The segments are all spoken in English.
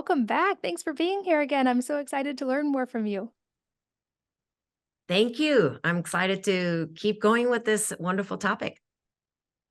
welcome back. Thanks for being here again. I'm so excited to learn more from you. Thank you. I'm excited to keep going with this wonderful topic.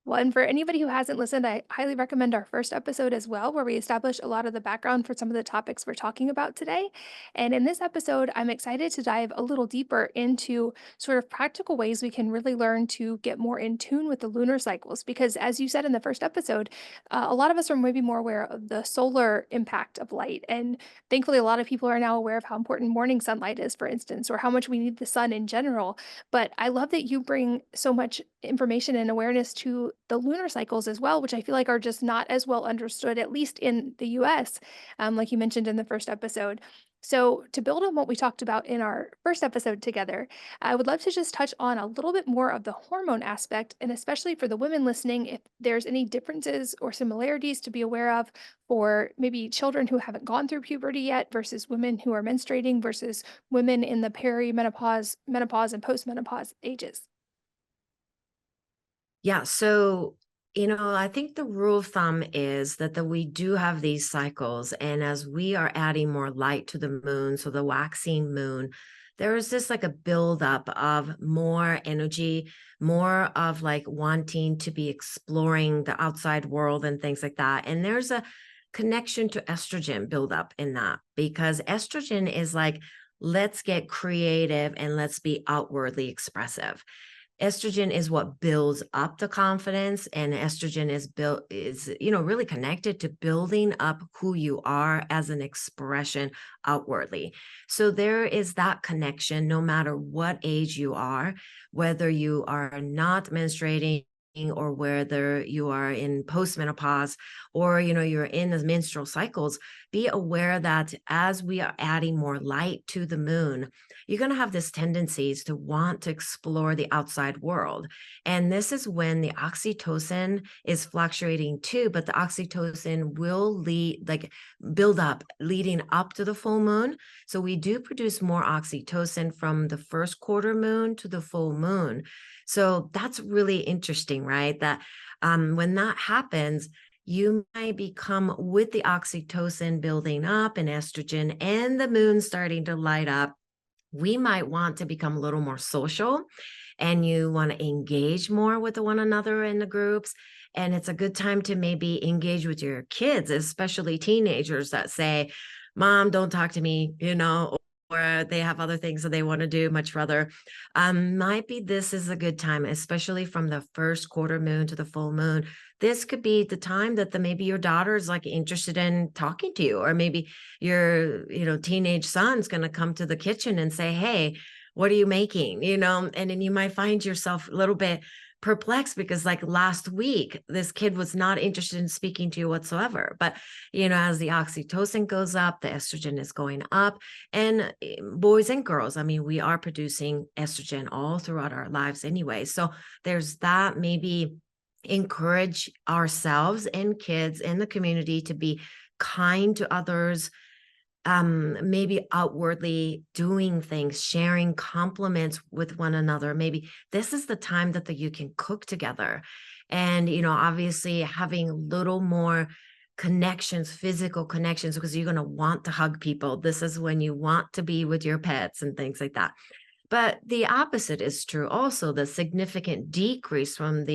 Well, and for anybody who hasn't listened, I highly recommend our first episode as well, where we establish a lot of the background for some of the topics we're talking about today. And in this episode, I'm excited to dive a little deeper into sort of practical ways we can really learn to get more in tune with the lunar cycles. Because as you said in the first episode, a lot of us are maybe more aware of the solar impact of light. And thankfully, a lot of people are now aware of how important morning sunlight is, for instance, or how much we need the sun in general. But I love that you bring so much information and awareness to the lunar cycles as well, which I feel like are just not as well understood, at least in the US, like you mentioned in the first episode. So, to build on what we talked about in our first episode together, I would love to just touch on a little bit more of the hormone aspect, and especially for the women listening, if there's any differences or similarities to be aware of for maybe children who haven't gone through puberty yet versus women who are menstruating versus women in the perimenopause, menopause, and postmenopause ages. Yeah. So, I think the rule of thumb is that we do have these cycles. And as we are adding more light to the moon, so the waxing moon, there is this like a buildup of more energy, more of like wanting to be exploring the outside world and things like that. And there's a connection to estrogen buildup in that because estrogen is like, let's get creative and let's be outwardly expressive. Estrogen is what builds up the confidence, and estrogen is really connected to building up who you are as an expression outwardly. So there is that connection no matter what age you are, whether you are not menstruating or whether you are in postmenopause or you're in the menstrual cycles. Be aware that as we are adding more light to the moon, you're going to have this tendencies to want to explore the outside world. And this is when the oxytocin is fluctuating too, but the oxytocin will build up leading up to the full moon. So we do produce more oxytocin from the first quarter moon to the full moon. So that's really interesting, right? That when that happens, you might become with the oxytocin building up and estrogen and the moon starting to light up. We might want to become a little more social and you want to engage more with one another in the groups. And it's a good time to maybe engage with your kids, especially teenagers that say, Mom, don't talk to me, or they have other things that they want to do much rather. Might be this is a good time, especially from the first quarter moon to the full moon. This could be the time that maybe your daughter is like interested in talking to you, or maybe your teenage son's going to come to the kitchen and say, hey, what are you making, and then you might find yourself a little bit perplexed because like last week this kid was not interested in speaking to you whatsoever, but as the oxytocin goes up, the estrogen is going up. And boys and girls, I mean, we are producing estrogen all throughout our lives anyway, so there's that. Maybe encourage ourselves and kids in the community to be kind to others, maybe outwardly doing things, sharing compliments with one another. Maybe this is the time that you can cook together. And, obviously having a little more connections, physical connections, because you're going to want to hug people. This is when you want to be with your pets and things like that. But the opposite is true also. The significant decrease from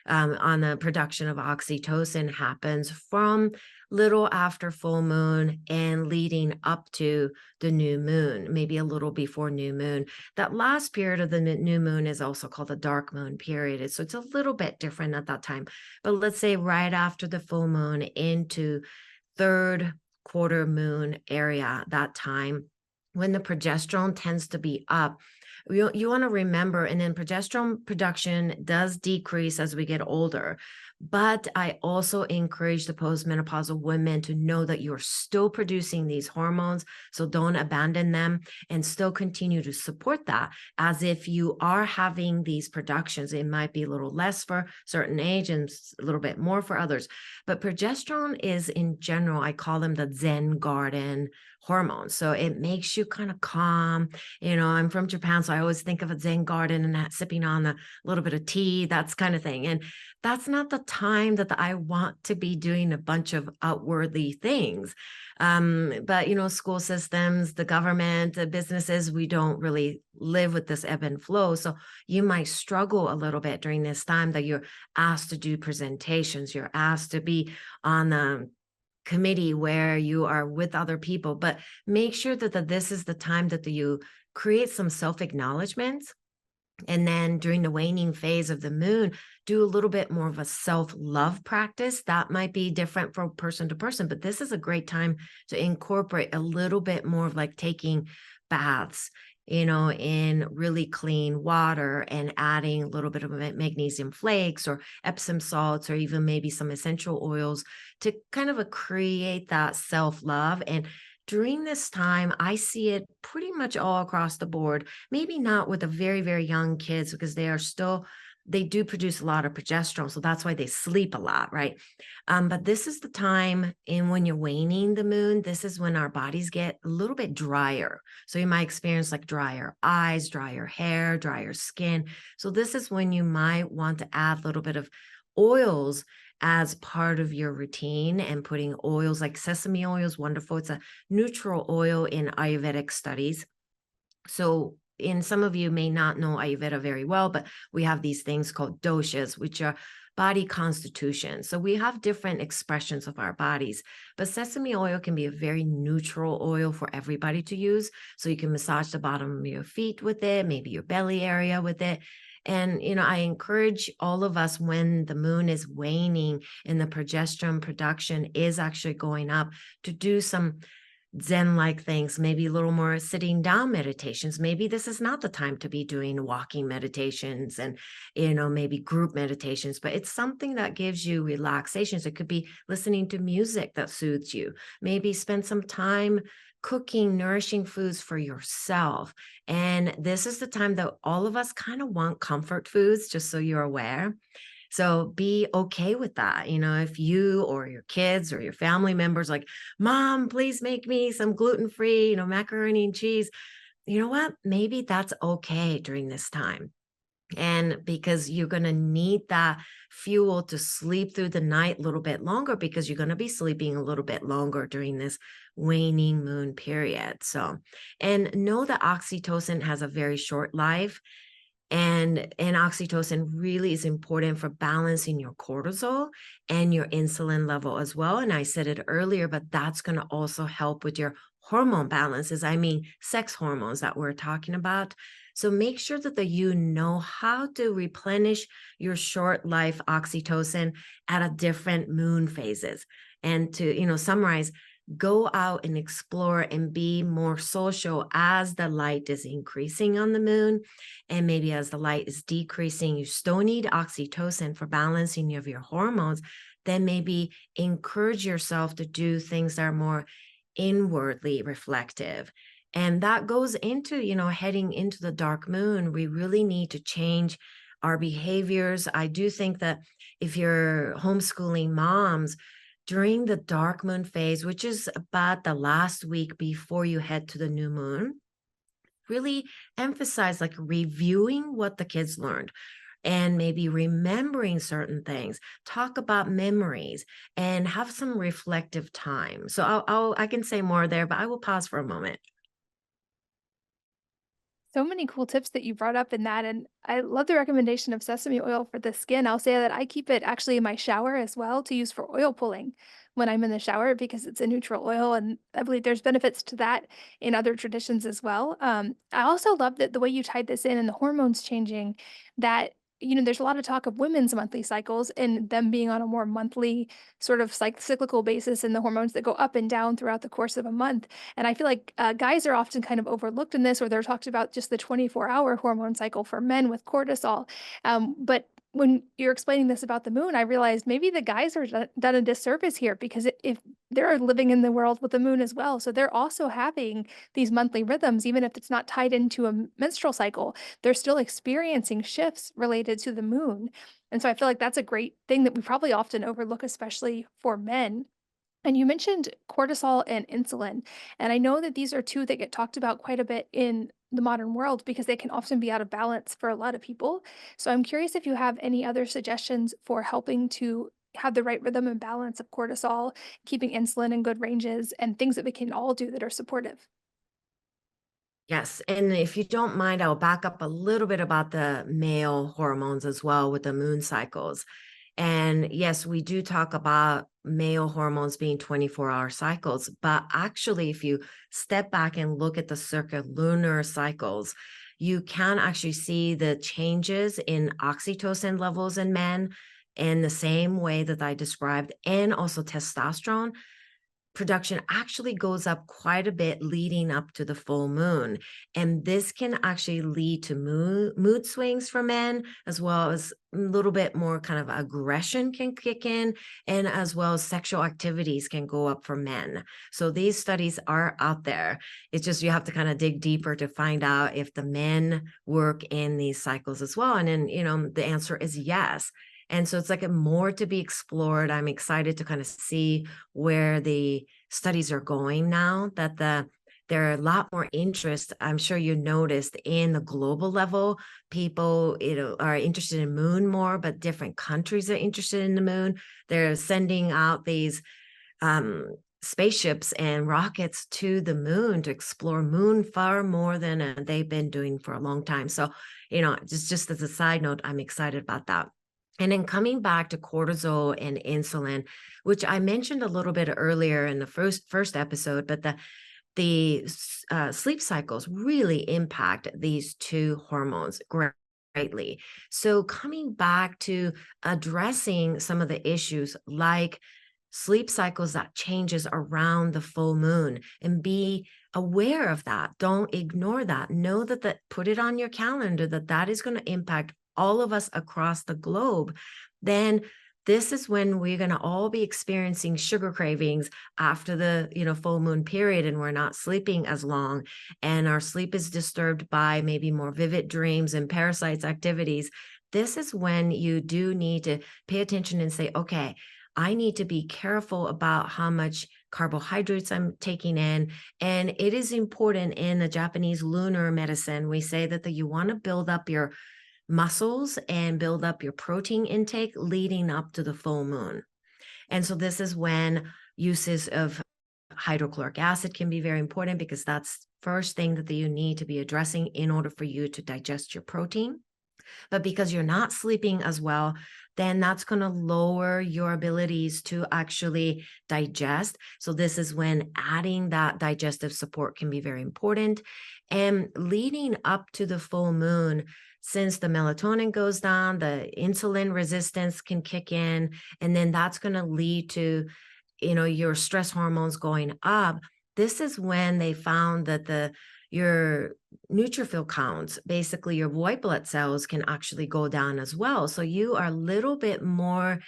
on the production of oxytocin happens from little after full moon and leading up to the new moon, maybe a little before new moon. That last period of the new moon is also called the dark moon period. So it's a little bit different at that time. But let's say right after the full moon into third quarter moon area, that time when the progesterone tends to be up. You want to remember, and then progesterone production does decrease as we get older. But I also encourage the postmenopausal women to know that you're still producing these hormones. So don't abandon them and still continue to support that as if you are having these productions. It might be a little less for certain age and a little bit more for others. But progesterone is in general, I call them the Zen garden hormones. So it makes you kind of calm. I'm from Japan, so I always think of a Zen garden and that sipping on a little bit of tea, that's kind of thing. And that's not the time that I want to be doing a bunch of outwardly things. But school systems, the government, the businesses, we don't really live with this ebb and flow. So you might struggle a little bit during this time that you're asked to do presentations, you're asked to be on the committee where you are with other people, but make sure that this is the time that you create some self-acknowledgement. And then during the waning phase of the moon, do a little bit more of a self-love practice. That might be different from person to person, but this is a great time to incorporate a little bit more of like taking baths, in really clean water and adding a little bit of magnesium flakes or Epsom salts or even maybe some essential oils to kind of create that self-love. And during this time, I see it pretty much all across the board. Maybe not with the very, very young kids because they do produce a lot of progesterone. So that's why they sleep a lot, right? But this is the time in when you're waning the moon, this is when our bodies get a little bit drier. So you might experience like drier eyes, drier hair, drier skin. So this is when you might want to add a little bit of oils as part of your routine, and putting oils like sesame oil is wonderful. It's a neutral oil in Ayurvedic studies. So, in some of you may not know Ayurveda very well, but we have these things called doshas, which are body constitution. So we have different expressions of our bodies, but sesame oil can be a very neutral oil for everybody to use. So you can massage the bottom of your feet with it, maybe your belly area with it. And, I encourage all of us when the moon is waning and the progesterone production is actually going up to do some Zen like things, maybe a little more sitting down meditations. Maybe this is not the time to be doing walking meditations and, maybe group meditations, but it's something that gives you relaxations. It could be listening to music that soothes you. Maybe spend some time cooking nourishing foods for yourself. And this is the time that all of us kind of want comfort foods, just so you're aware. So be okay with that. If you or your kids or your family members like, Mom, please make me some gluten-free, macaroni and cheese. You know what? Maybe that's okay during this time. And because you're going to need that fuel to sleep through the night a little bit longer, because you're going to be sleeping a little bit longer during this waning moon period. So, and know that oxytocin has a very short life. And oxytocin really is important for balancing your cortisol and your insulin level as well. And I said it earlier, but that's going to also help with your hormone balances. I mean, sex hormones that we're talking about. So make sure that you know how to replenish your short life oxytocin at a different moon phases. And to, summarize, go out and explore and be more social as the light is increasing on the moon. And maybe as the light is decreasing, you still need oxytocin for balancing of your hormones. Then maybe encourage yourself to do things that are more inwardly reflective. And that goes into, heading into the dark moon. We really need to change our behaviors. I do think that if you're homeschooling moms, during the dark moon phase, which is about the last week before you head to the new moon, really emphasize like reviewing what the kids learned and maybe remembering certain things. Talk about memories and have some reflective time. So I can say more there, but I will pause for a moment. So many cool tips that you brought up in that, and I love the recommendation of sesame oil for the skin. I'll say that I keep it actually in my shower as well to use for oil pulling when I'm in the shower because it's a neutral oil, and I believe there's benefits to that in other traditions as well. I also love that the way you tied this in and the hormones changing, that there's a lot of talk of women's monthly cycles and them being on a more monthly sort of cyclical basis, and the hormones that go up and down throughout the course of a month. And I feel like guys are often kind of overlooked in this, or they're talked about just the 24-hour hormone cycle for men with cortisol. But when you're explaining this about the moon, I realized maybe the guys are done a disservice here because if they're living in the world with the moon as well, so they're also having these monthly rhythms, even if it's not tied into a menstrual cycle, they're still experiencing shifts related to the moon. And so I feel like that's a great thing that we probably often overlook, especially for men. And you mentioned cortisol and insulin. And I know that these are two that get talked about quite a bit in the modern world because they can often be out of balance for a lot of people. So I'm curious if you have any other suggestions for helping to have the right rhythm and balance of cortisol, keeping insulin in good ranges, and things that we can all do that are supportive. Yes, and if you don't mind, I'll back up a little bit about the male hormones as well with the moon cycles. And yes, we do talk about male hormones being 24-hour cycles, but actually, if you step back and look at the lunar cycles, you can actually see the changes in oxytocin levels in men in the same way that I described, and also testosterone production actually goes up quite a bit leading up to the full moon. And this can actually lead to mood swings for men, as well as a little bit more kind of aggression can kick in, and as well as sexual activities can go up for men. So these studies are out there. It's just you have to kind of dig deeper to find out if the men work in these cycles as well. And then, the answer is yes. And so it's like a more to be explored. I'm excited to kind of see where the studies are going now that there are a lot more interest. I'm sure you noticed in the global level, people, are interested in moon more, but different countries are interested in the moon. They're sending out these spaceships and rockets to the moon to explore moon far more than they've been doing for a long time. So, just as a side note, I'm excited about that. And then coming back to cortisol and insulin, which I mentioned a little bit earlier in the first episode, but the sleep cycles really impact these two hormones greatly. So coming back to addressing some of the issues like sleep cycles that changes around the full moon, and be aware of that. Don't ignore that. Know that put it on your calendar that that is going to impact all of us across the globe. Then this is when we're going to all be experiencing sugar cravings after the full moon period, and we're not sleeping as long, and our sleep is disturbed by maybe more vivid dreams and parasites activities. This is when you do need to pay attention and say, okay, I need to be careful about how much carbohydrates I'm taking in. And it is important in the Japanese lunar medicine. We say that you want to build up your muscles and build up your protein intake leading up to the full moon. And so this is when uses of hydrochloric acid can be very important, because that's first thing that you need to be addressing in order for you to digest your protein. But because you're not sleeping as well, then that's going to lower your abilities to actually digest. So this is when adding that digestive support can be very important. And leading up to the full moon, since the melatonin goes down, the insulin resistance can kick in, and then that's going to lead to your stress hormones going up. This is when they found that your neutrophil counts, basically your white blood cells, can actually go down as well. So you are a little bit more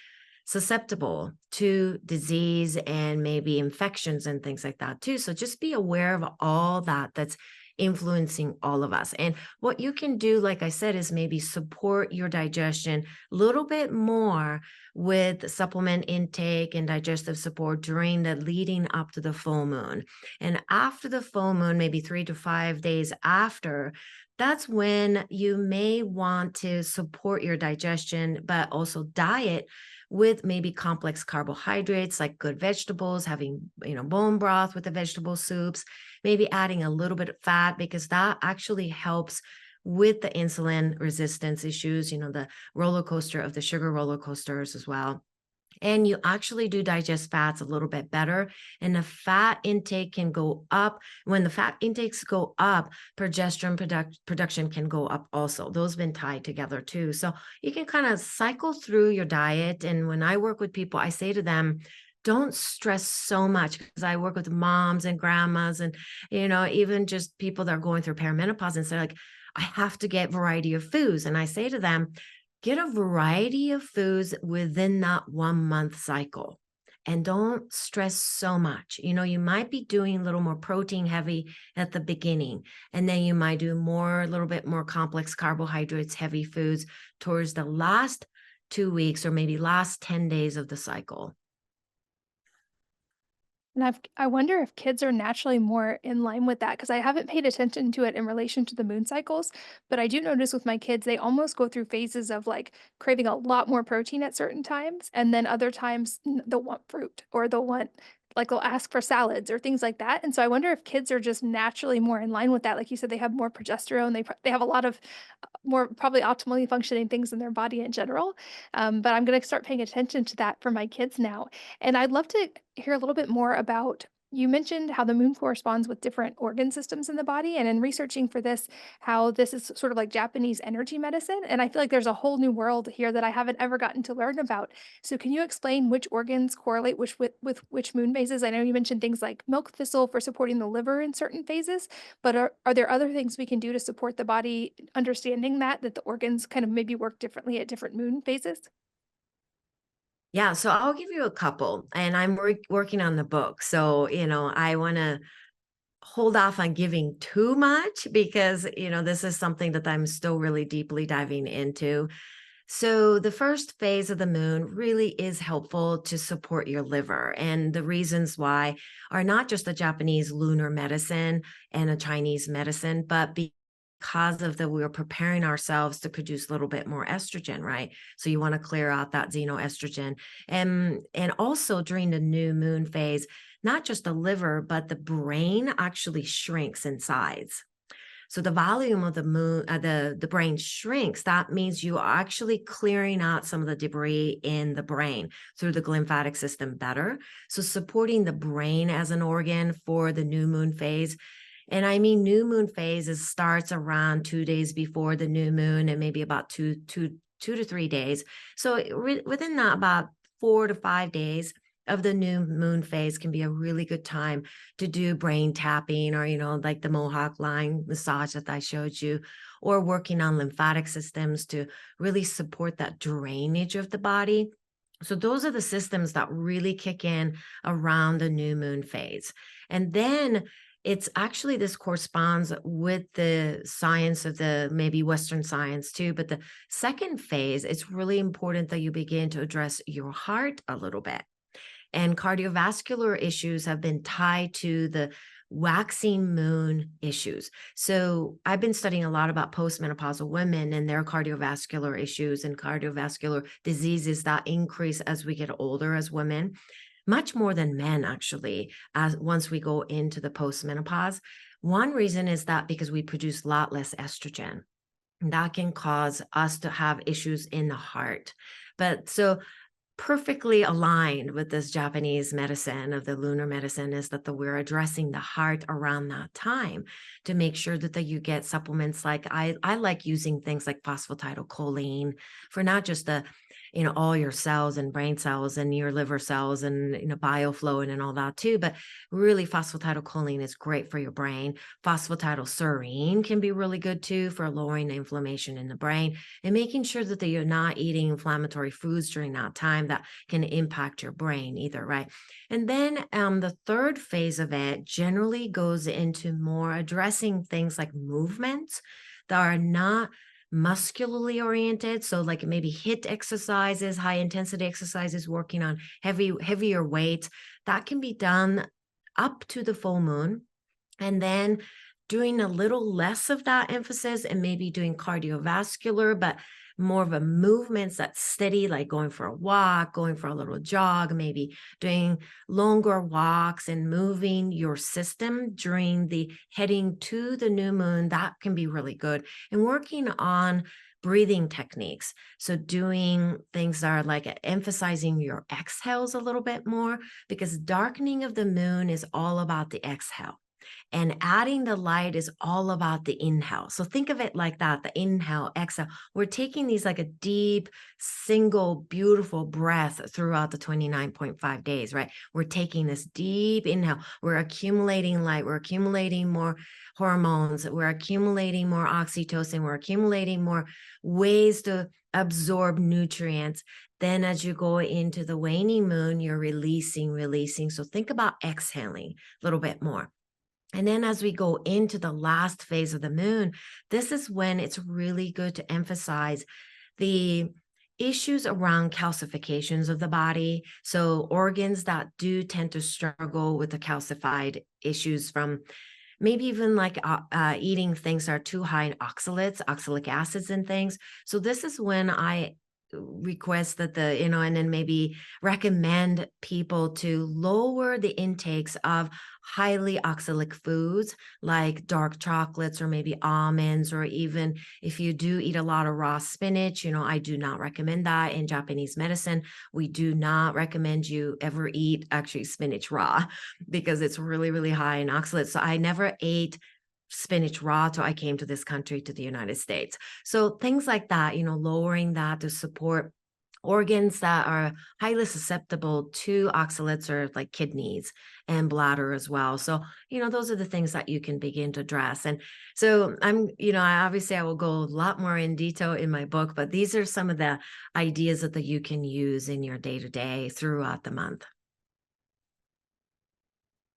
susceptible to disease and maybe infections and things like that too. So just be aware of all that's influencing all of us. And what you can do, like I said, is maybe support your digestion a little bit more with supplement intake and digestive support during the leading up to the full moon. And after the full moon, maybe 3 to 5 days after, that's when you may want to support your digestion, but also diet with maybe complex carbohydrates like good vegetables, having, bone broth with the vegetable soups, maybe adding a little bit of fat, because that actually helps with the insulin resistance issues, the roller coaster of the sugar roller coasters as well. And you actually do digest fats a little bit better, and the fat intake can go up. When the fat intakes go up, progesterone production can go up also. Those have been tied together too. So you can kind of cycle through your diet. And when I work with people, I say to them, don't stress so much, because I work with moms and grandmas and, even just people that are going through perimenopause, and say like, I have to get variety of foods. And I say to them, get a variety of foods within that 1 month cycle, and don't stress so much. You might be doing a little more protein heavy at the beginning, and then you might do a little bit more complex carbohydrates, heavy foods towards the last 2 weeks or maybe last 10 days of the cycle. And I wonder if kids are naturally more in line with that because I haven't paid attention to it in relation to the moon cycles, but I do notice with my kids, they almost go through phases of like craving a lot more protein at certain times, and then other times they'll want fruit or they'll want like they'll ask for salads or things like that. And so I wonder if kids are just naturally more in line with that. Like you said, they have more progesterone. They have a lot of more probably optimally functioning things in their body in general. But I'm going to start paying attention to that for my kids now. And I'd love to hear a little bit more about you mentioned how the moon corresponds with different organ systems in the body. And in researching for this, how this is sort of like Japanese energy medicine. And I feel like there's a whole new world here that I haven't ever gotten to learn about. So, can you explain which organs correlate with which moon phases? I know you mentioned things like milk thistle for supporting the liver in certain phases, but are there other things we can do to support the body understanding that the organs kind of maybe work differently at different moon phases? Yeah, so I'll give you a couple, and I'm working on the book. So, I want to hold off on giving too much because, this is something that I'm still really deeply diving into. So, the first phase of the moon really is helpful to support your liver. And the reasons why are not just the Japanese lunar medicine and a Chinese medicine, but because of the we're preparing ourselves to produce a little bit more estrogen, right? So you want to clear out that xenoestrogen. And also during the new moon phase, not just the liver, but the brain actually shrinks in size. So the volume of the moon, the brain shrinks. That means you are actually clearing out some of the debris in the brain through the lymphatic system better. So supporting the brain as an organ for the new moon phase. And I mean, new moon phases starts around 2 days before the new moon, and maybe about two to 3 days. So within that, about 4 to 5 days of the new moon phase can be a really good time to do brain tapping, or, like the Mohawk line massage that I showed you, or working on lymphatic systems to really support that drainage of the body. So those are the systems that really kick in around the new moon phase. And then it's actually, this corresponds with the science of the maybe Western science too. But the second phase, it's really important that you begin to address your heart a little bit. And cardiovascular issues have been tied to the waxing moon issues. So I've been studying a lot about postmenopausal women and their cardiovascular issues and cardiovascular diseases that increase as we get older as women, much more than men actually, as once we go into the postmenopause. One reason is that because we produce a lot less estrogen, that can cause us to have issues in the heart. But so perfectly aligned with this Japanese medicine of the lunar medicine is that we're addressing the heart around that time to make sure that you get supplements. Like I like using things like phosphatidylcholine for not just the, all your cells and brain cells and your liver cells and, bioflow and all that too. But really, phosphatidylcholine is great for your brain. Phosphatidylserine can be really good too for lowering the inflammation in the brain and making sure that you're not eating inflammatory foods during that time that can impact your brain either, right? And then the third phase of it generally goes into more addressing things like movements that are not muscularly oriented. So like maybe HIIT exercises, high intensity exercises, working on heavier weights. That can be done up to the full moon. And then doing a little less of that emphasis and maybe doing cardiovascular, but more of a movements that's steady, like going for a walk, going for a little jog, maybe doing longer walks and moving your system during the heading to the new moon. That can be really good. And working on breathing techniques. So doing things that are like emphasizing your exhales a little bit more, because darkening of the moon is all about the exhale. And adding the light is all about the inhale. So think of it like that, the inhale, exhale. We're taking these like a deep, single, beautiful breath throughout the 29.5 days, right? We're taking this deep inhale. We're accumulating light. We're accumulating more hormones. We're accumulating more oxytocin. We're accumulating more ways to absorb nutrients. Then as you go into the waning moon, you're releasing. So think about exhaling a little bit more. And then as we go into the last phase of the moon, this is when it's really good to emphasize the issues around calcifications of the body. So organs that do tend to struggle with the calcified issues from maybe even like eating things that are too high in oxalates, oxalic acids and things. So this is when I request that and then maybe recommend people to lower the intakes of highly oxalic foods like dark chocolates or maybe almonds, or even if you do eat a lot of raw spinach, I do not recommend that in Japanese medicine. We do not recommend you ever eat actually spinach raw because it's really, really high in oxalates. So I never ate spinach raw till I came to this country, to the United States. So things like that, lowering that to support organs that are highly susceptible to oxalates, or like kidneys and bladder as well. So, those are the things that you can begin to address. And so I will go a lot more in detail in my book, but these are some of the ideas that you can use in your day to day throughout the month.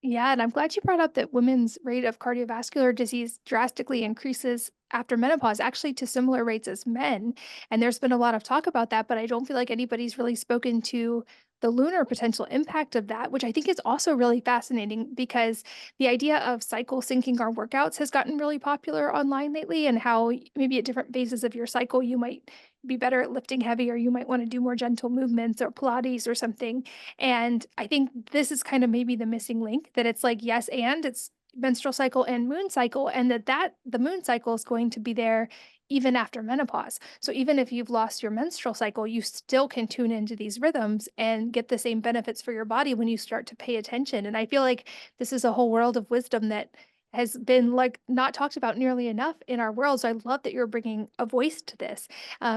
Yeah, and I'm glad you brought up that women's rate of cardiovascular disease drastically increases after menopause, actually to similar rates as men. And there's been a lot of talk about that, but I don't feel like anybody's really spoken to the lunar potential impact of that, which I think is also really fascinating because the idea of cycle syncing our workouts has gotten really popular online lately, and how maybe at different phases of your cycle, you might be better at lifting heavy, or you might want to do more gentle movements or Pilates or something. And I think this is kind of maybe the missing link, that it's like, yes, and it's menstrual cycle and moon cycle, and that the moon cycle is going to be there even after menopause. So even if you've lost your menstrual cycle, you still can tune into these rhythms and get the same benefits for your body when you start to pay attention. And I feel like this is a whole world of wisdom that has been like not talked about nearly enough in our world. So I love that you're bringing a voice to this.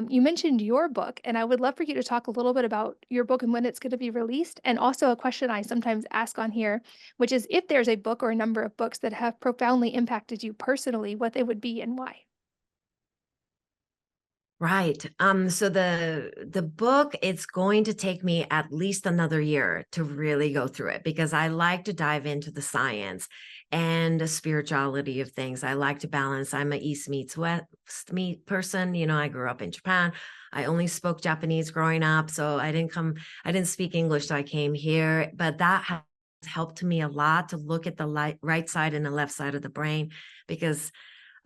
You mentioned your book, and I would love for you to talk a little bit about your book and when it's going to be released. And also, a question I sometimes ask on here, which is if there's a book or a number of books that have profoundly impacted you personally, what they would be and why. Right. So the book, it's going to take me at least another year to really go through it, because I like to dive into the science and the spirituality of things. I like to balance. I'm a East meets West meet person. I grew up in Japan. I only spoke Japanese growing up, so I didn't speak English, so I came here. But that has helped me a lot to look at the right side and the left side of the brain, because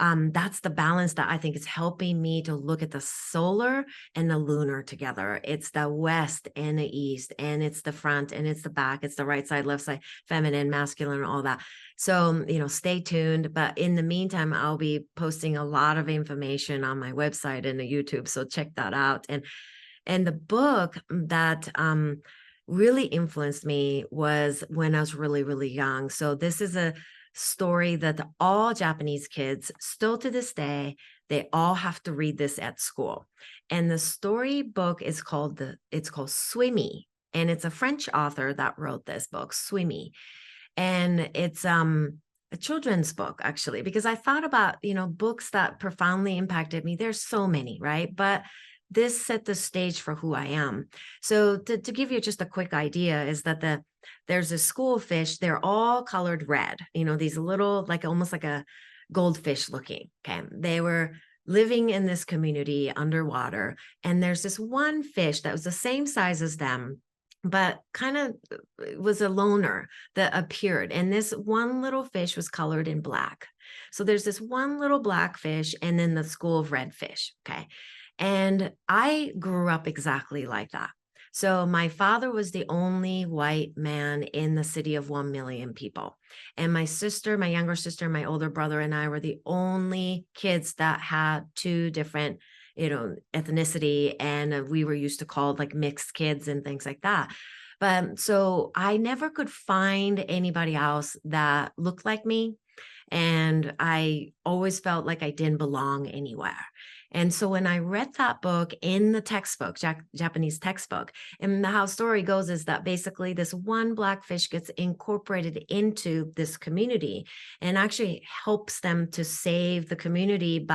that's the balance that I think is helping me to look at the solar and the lunar together. It's the west and the east, and it's the front and it's the back, it's the right side, left side, feminine, masculine, and all that. So, stay tuned. But in the meantime, I'll be posting a lot of information on my website and the YouTube. So check that out. And the book that really influenced me was when I was really, really young. So this is a story that all Japanese kids, still to this day, they all have to read this at school. And the story book is it's called Swimmy. And it's a French author that wrote this book, Swimmy. And it's a children's book, actually, because I thought about, books that profoundly impacted me. There's so many, right? But this set the stage for who I am. So to give you just a quick idea is that there's a school of fish. They're all colored red, these little, like almost like a goldfish looking. Okay. They were living in this community underwater. And there's this one fish that was the same size as them, but kind of was a loner that appeared. And this one little fish was colored in black. So there's this one little black fish and then the school of red fish. Okay. And I grew up exactly like that. So my father was the only white man in the city of 1 million people. And my sister, my younger sister, my older brother, and I were the only kids that had two different, ethnicity. And we were used to called like mixed kids and things like that. But so I never could find anybody else that looked like me. And I always felt like I didn't belong anywhere. And so when I read that book in the textbook, Japanese textbook, and how story goes is that basically this one blackfish gets incorporated into this community and actually helps them to save the community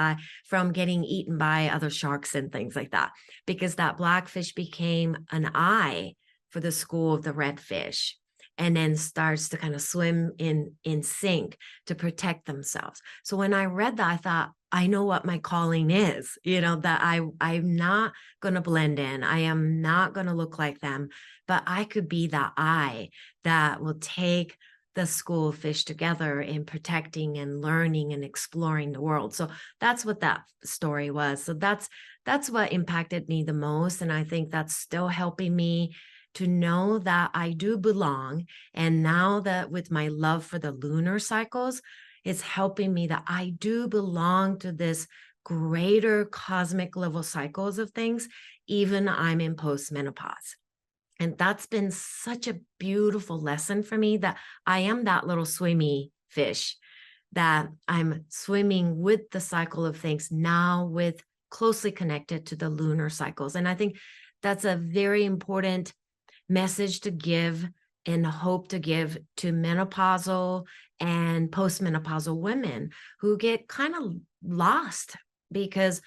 from getting eaten by other sharks and things like that, because that blackfish became an eye for the school of the redfish. and then starts to kind of swim in sync to protect themselves. So when I read that, I thought, I know what my calling is, that I'm not going to blend in. I am not going to look like them, but I could be that I that will take the school of fish together in protecting and learning and exploring the world. So that's what that story was. So that's what impacted me the most. And I think that's still helping me to know that I do belong. And now that with my love for the lunar cycles, it's helping me that I do belong to this greater cosmic level cycles of things, even I'm in postmenopause. And that's been such a beautiful lesson for me that I am that little swimmy fish, that I'm swimming with the cycle of things now, with closely connected to the lunar cycles. And I think that's a very important message to give and hope to give to menopausal and postmenopausal women who get kind of lost because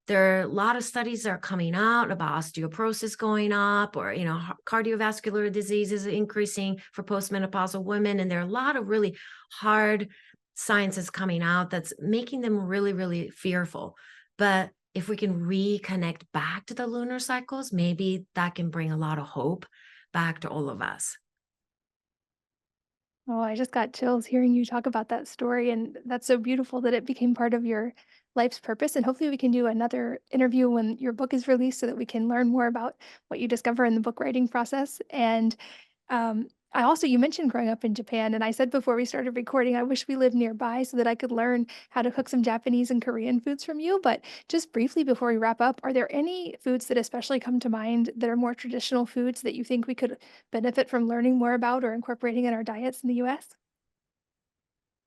there are a lot of studies that are coming out about osteoporosis going up, or cardiovascular diseases increasing for postmenopausal women, and there are a lot of really hard sciences coming out that's making them really, really fearful. But if we can reconnect back to the lunar cycles, maybe that can bring a lot of hope back to all of us. Oh, I just got chills hearing you talk about that story, and that's so beautiful that it became part of your life's purpose. And hopefully, we can do another interview when your book is released so that we can learn more about what you discover in the book writing process. And I also, you mentioned growing up in Japan, and I said before we started recording, I wish we lived nearby so that I could learn how to cook some Japanese and Korean foods from you. But just briefly before we wrap up, are there any foods that especially come to mind that are more traditional foods that you think we could benefit from learning more about or incorporating in our diets in the US?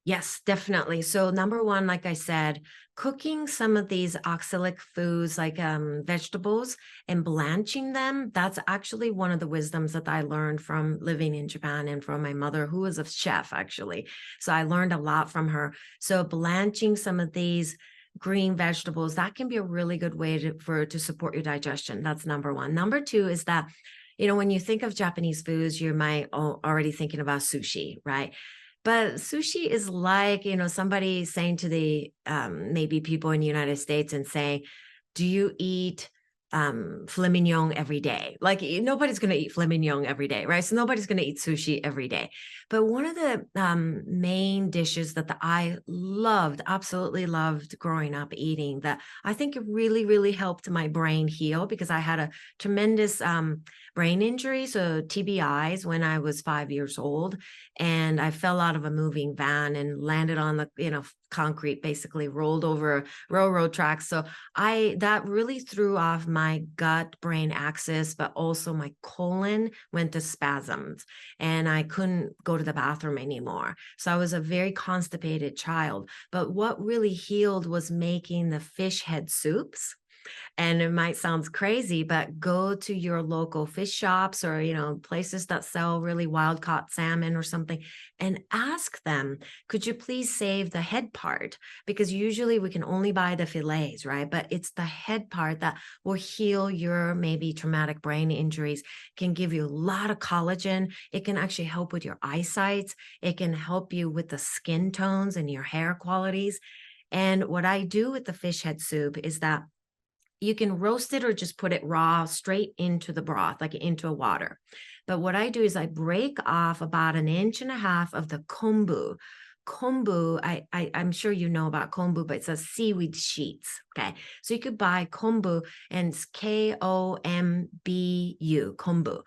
Yes, definitely. So number one, like I said, cooking some of these oxalic foods like vegetables and blanching them, that's actually one of the wisdoms that I learned from living in Japan and from my mother, who was a chef actually. So I learned a lot from her. So blanching some of these green vegetables, that can be a really good way to support your digestion. That's number one. Number two is that, when you think of Japanese foods, you might already thinking about sushi, right? But sushi is like, somebody saying to the maybe people in the United States and saying, do you eat filet mignon every day? Like nobody's going to eat filet mignon every day, right? So nobody's going to eat sushi every day. But one of the main dishes that I loved, absolutely loved growing up eating, that I think it really, really helped my brain heal because I had a tremendous brain injury, so TBIs, when I was 5 years old, and I fell out of a moving van and landed on the concrete, basically rolled over railroad tracks. So I that really threw off my gut brain axis, but also my colon went to spasms and I couldn't go to the bathroom anymore. So I was a very constipated child. But what really healed was making the fish head soups. And it might sound crazy, but go to your local fish shops or, places that sell really wild caught salmon or something and ask them, could you please save the head part? Because usually we can only buy the fillets, right? But it's the head part that will heal your maybe traumatic brain injuries, can give you a lot of collagen. It can actually help with your eyesight. It can help you with the skin tones and your hair qualities. And what I do with the fish head soup is that you can roast it or just put it raw straight into the broth, like into a water. But what I do is I break off about 1.5 inches of the kombu. Kombu, I'm sure you know about kombu, but it's a seaweed sheets. Okay. So you could buy kombu, and it's KOMBU, kombu.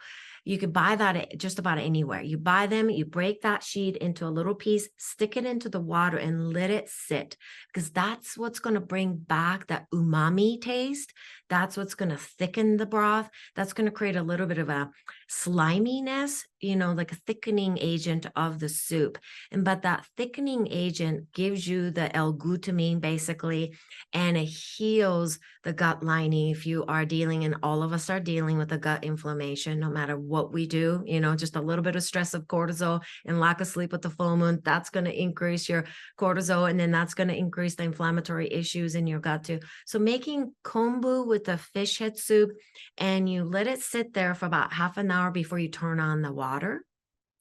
You could buy that at just about anywhere. You buy them, you break that sheet into a little piece, stick it into the water and let it sit, because that's what's going to bring back that umami taste. That's what's going to thicken the broth. That's going to create a little bit of a sliminess, like a thickening agent of the soup. But that thickening agent gives you the L-glutamine basically, and it heals the gut lining if you are dealing, and all of us are dealing with the gut inflammation, no matter what we do, just a little bit of stress of cortisol and lack of sleep with the full moon, that's going to increase your cortisol, and then that's going to increase the inflammatory issues in your gut too. So making kombu with the fish head soup, and you let it sit there for about half an hour before you turn on the water.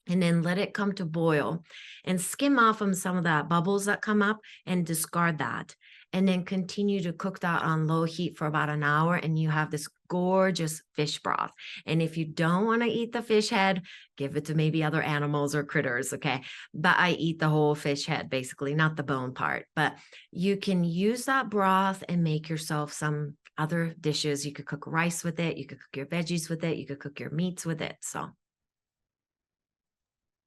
and then let it come to boil and skim off from some of that bubbles that come up and discard that. And then continue to cook that on low heat for about an hour, and you have this gorgeous fish broth. And if you don't want to eat the fish head, give it to maybe other animals or critters. Okay. But I eat the whole fish head, basically, not the bone part. But you can use that broth and make yourself some other dishes. You could cook rice with it, you could cook your veggies with it, you could cook your meats with it. So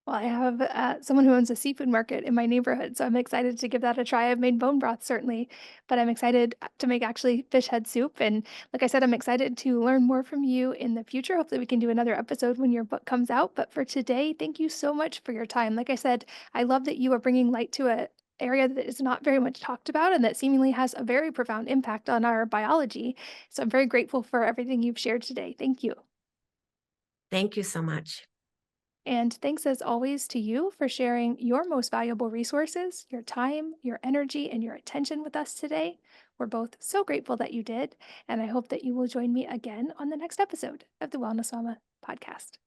Well, I have someone who owns a seafood market in my neighborhood, so I'm excited to give that a try. I've made bone broth certainly, but I'm excited to make actually fish head soup. And like I said, I'm excited to learn more from you in the future. Hopefully, we can do another episode when your book comes out. But for today, thank you so much for your time. Like I said, I love that you are bringing light to a area that is not very much talked about and that seemingly has a very profound impact on our biology. So I'm very grateful for everything you've shared today. Thank you. thank you so much. And thanks as always to you for sharing your most valuable resources, your time, your energy, and your attention with us today. We're both so grateful that you did, and I hope that you will join me again on the next episode of the Wellness Mama podcast.